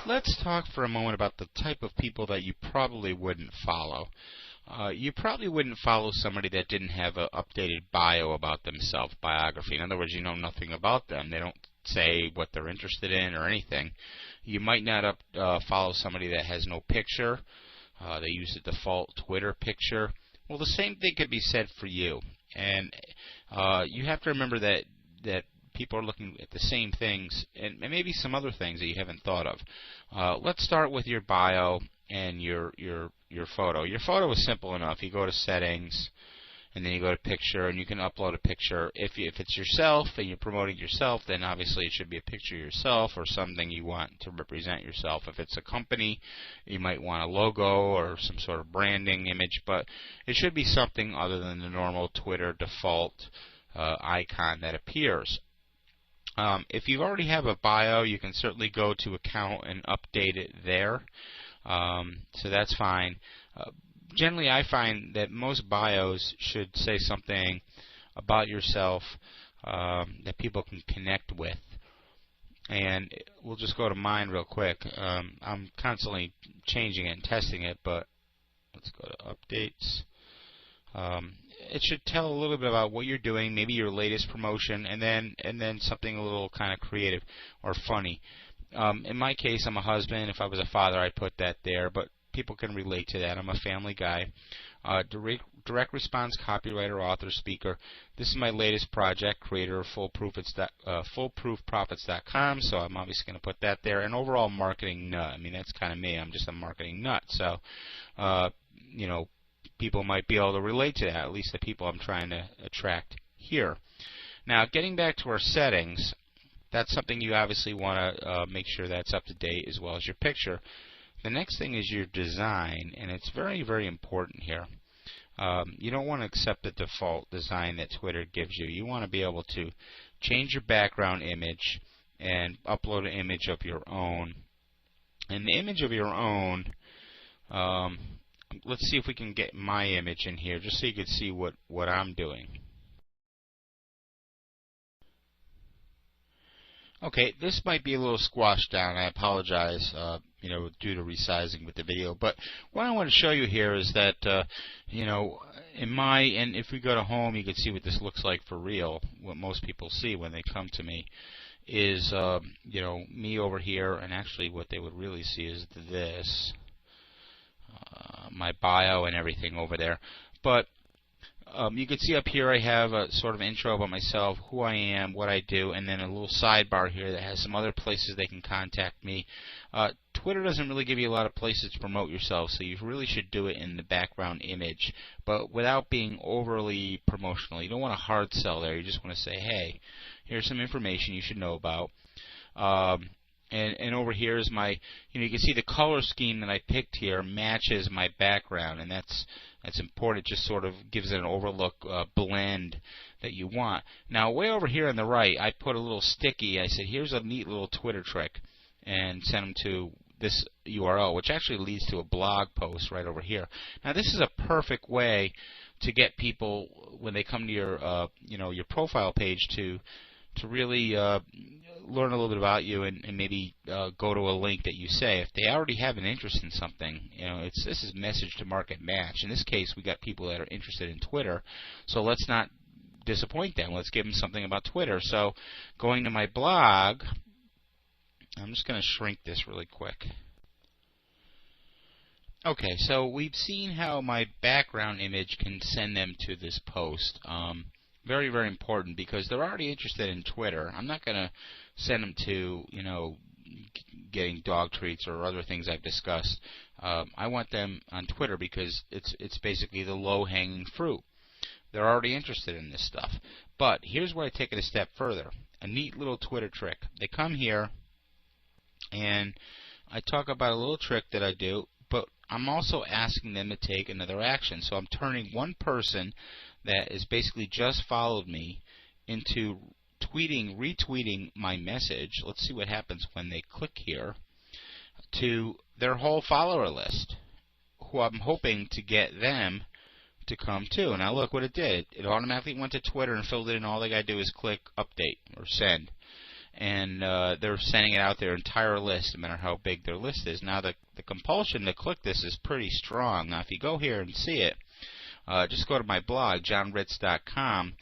let's talk for a moment about the type of people that you probably wouldn't follow. You probably wouldn't follow somebody that didn't have an updated bio about themselves, biography. In other words, you know nothing about them. They don't say what they're interested in or anything. You might not follow somebody that has no picture. They use the default Twitter picture. Well, the same thing could be said for you. And you have to remember that people are looking at the same things and maybe some other things that you haven't thought of. Let's start with your bio and your photo. Your photo is simple enough. You go to settings, and then you go to picture, and you can upload a picture. If it's yourself and you're promoting yourself, then obviously it should be a picture of yourself or something you want to represent yourself. If it's a company, you might want a logo or some sort of branding image, but it should be something other than the normal Twitter default icon that appears. If you already have a bio, you can certainly go to account and update it there. So that's fine. Generally, I find that most bios should say something about yourself that people can connect with. And we'll just go to mine real quick. I'm constantly changing it and testing it, but let's go to updates. It should tell a little bit about what you're doing, maybe your latest promotion, and then something a little kind of creative or funny. In my case, I'm a husband. If I was a father, I'd put that there, but people can relate to that. I'm a family guy. Direct response copywriter, author, speaker. This is my latest project, creator of foolproofprofits.com, so I'm obviously going to put that there. And overall marketing nut. I mean, that's kind of me. I'm just a marketing nut. So, people might be able to relate to that, at least the people I'm trying to attract here. Now, getting back to our settings, that's something you obviously want to make sure that's up to date as well as your picture. The next thing is your design, and it's very, very important here. You don't want to accept the default design that Twitter gives you. You want to be able to change your background image and upload an image of your own. And the image of your own, let's see if we can get my image in here just so you can see what I'm doing. Okay, this might be a little squashed down. I apologize, due to resizing with the video. But what I want to show you here is that, and if we go to home, you can see what this looks like for real. What most people see when they come to me is, me over here, and actually what they would really see is this, my bio and everything over there. But you can see up here I have a sort of intro about myself, who I am, what I do, and then a little sidebar here that has some other places they can contact me. Twitter doesn't really give you a lot of places to promote yourself, so you really should do it in the background image, but without being overly promotional. You don't want to hard sell there. You just want to say, hey, here's some information you should know about. And over here is my, you can see the color scheme that I picked here matches my background, and that's important. It just sort of gives it an overlook blend that you want. Now, way over here on the right, I put a little sticky. I said, here's a neat little Twitter trick, and send them to this URL, which actually leads to a blog post right over here. Now, this is a perfect way to get people, when they come to your, your profile page, to really learn a little bit about you and maybe go to a link that you say. If they already have an interest in something, this is message to market match. In this case, we got people that are interested in Twitter, so let's not disappoint them. Let's give them something about Twitter. So going to my blog, I'm just going to shrink this really quick. Okay, so we've seen how my background image can send them to this post. Very, very important because they're already interested in Twitter. I'm not going to send them to, getting dog treats or other things I've discussed. I want them on Twitter because it's basically the low-hanging fruit. They're already interested in this stuff. But here's where I take it a step further. A neat little Twitter trick. They come here, and I talk about a little trick that I do, but I'm also asking them to take another action. So I'm turning one person that is basically just followed me into retweeting my message. Let's see what happens when they click here, to their whole follower list, who I'm hoping to get them to come too. Now look what it did. It automatically went to Twitter and filled it in. All they got to do is click update or send. and they're sending it out their entire list, no matter how big their list is. Now, the compulsion to click this is pretty strong. Now, if you go here and see it, just go to my blog, johnritz.com,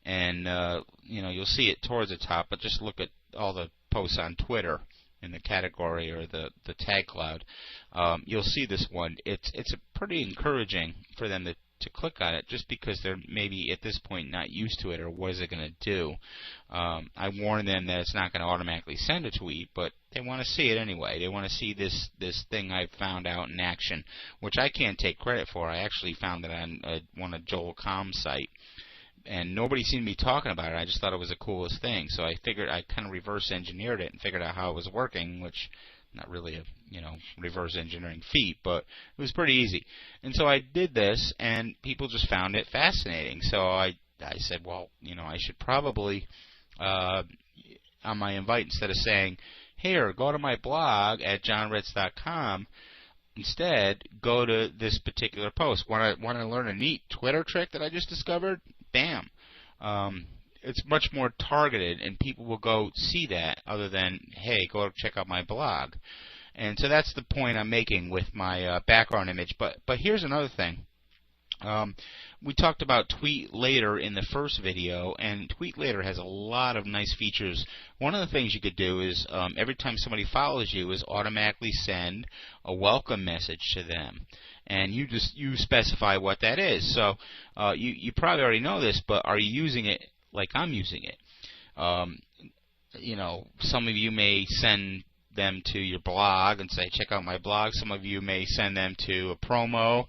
and you'll see it towards the top. But just look at all the posts on Twitter in the category or the tag cloud. You'll see this one. It's pretty encouraging for them to click on it, just because they're maybe at this point not used to it, or what is it going to do. I warn them that it's not going to automatically send a tweet, but they want to see it anyway. They want to see this thing I found out in action, which I can't take credit for. I actually found it on one of Joel Comm's site, and nobody seemed to be talking about it. I just thought it was the coolest thing, so I figured I kind of reverse engineered it and figured out how it was working, which not really a reverse engineering feat, but it was pretty easy. And so I did this, and people just found it fascinating. So I said, well, I should probably on my invite, instead of saying, here, go to my blog at johnritz.com, instead go to this particular post. Want to learn a neat Twitter trick that I just discovered? Bam. It's much more targeted, and people will go see that, other than, hey, go check out my blog. And so that's the point I'm making with my background image. But here's another thing. We talked about Tweet Later in the first video, and Tweet Later has a lot of nice features. One of the things you could do is every time somebody follows you is automatically send a welcome message to them. And you specify what that is. So you probably already know this, but are you using it like I'm using it? Some of you may send them to your blog and say, check out my blog. Some of you may send them to a promo.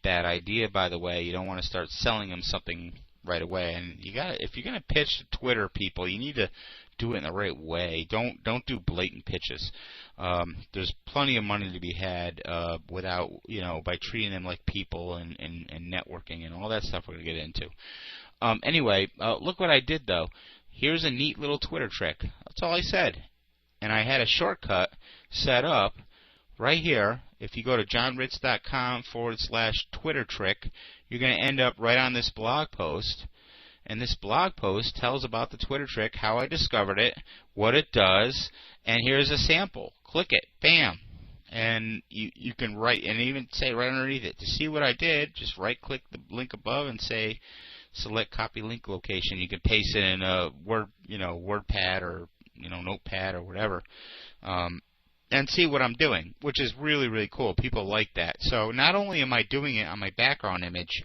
Bad idea, by the way. You don't want to start selling them something right away. And if you're going to pitch to Twitter people, you need to do it in the right way. Don't do blatant pitches. There's plenty of money to be had without, by treating them like people and networking and all that stuff we're going to get into. Anyway, look what I did, though. Here's a neat little Twitter trick. That's all I said. And I had a shortcut set up right here. If you go to johnritz.com/Twitter trick, you're going to end up right on this blog post. And this blog post tells about the Twitter trick, how I discovered it, what it does, and here's a sample. Click it. Bam. And you can write, and even say right underneath it, to see what I did, just right-click the link above and say, select copy link location. You can paste it in a WordPad or Notepad or whatever, and see what I'm doing, which is really, really cool. People like that. So not only am I doing it on my background image,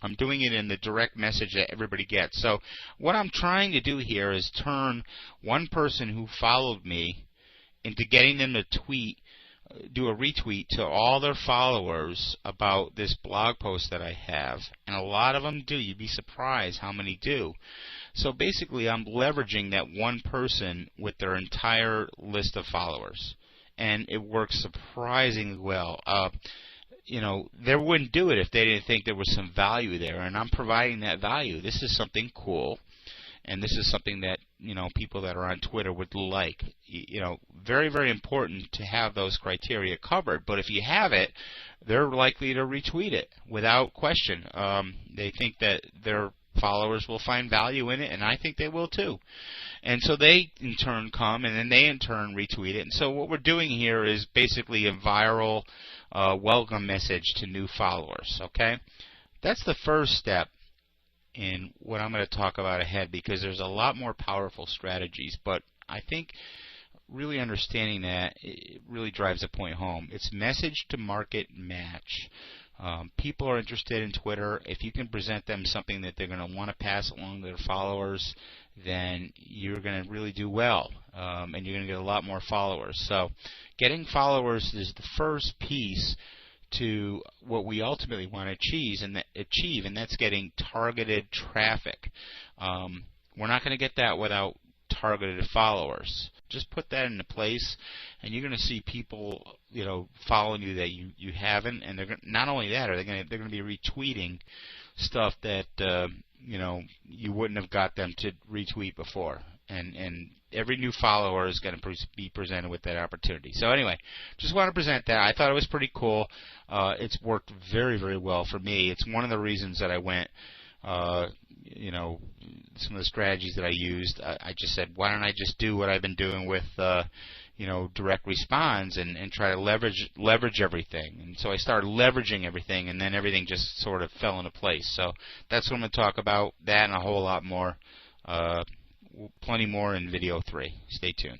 I'm doing it in the direct message that everybody gets. So what I'm trying to do here is turn one person who followed me into getting them to do a retweet to all their followers about this blog post that I have. And a lot of them do. You'd be surprised how many do. So basically, I'm leveraging that one person with their entire list of followers. And it works surprisingly well. They wouldn't do it if they didn't think there was some value there. And I'm providing that value. This is something cool. And this is something that, people that are on Twitter would like. Very, very important to have those criteria covered. But if you have it, they're likely to retweet it without question. They think that their followers will find value in it, and I think they will too. And so they, in turn, come, and then they, in turn, retweet it. And so what we're doing here is basically a viral welcome message to new followers, okay? That's the first step in what I'm going to talk about ahead, because there's a lot more powerful strategies. But I think really understanding that, it really drives the point home. It's message to market match. People are interested in Twitter. If you can present them something that they're going to want to pass along to their followers, then you're going to really do well, and you're going to get a lot more followers. So getting followers is the first piece to what we ultimately want to achieve, and that's getting targeted traffic. We're not going to get that without targeted followers. Just put that into place, and you're going to see people, following you that you haven't, and they're not only that, they're going to be retweeting stuff that you wouldn't have got them to retweet before. And every new follower is going to be presented with that opportunity. So anyway, just want to present that. I thought it was pretty cool. It's worked very, very well for me. It's one of the reasons that I went you know, some of the strategies that I used, I just said, why don't I just do what I've been doing with, you know, direct response and try to leverage everything. And so I started leveraging everything, and then everything just sort of fell into place. So that's what I'm going to talk about, that and a whole lot more. Plenty more in video 3. Stay tuned.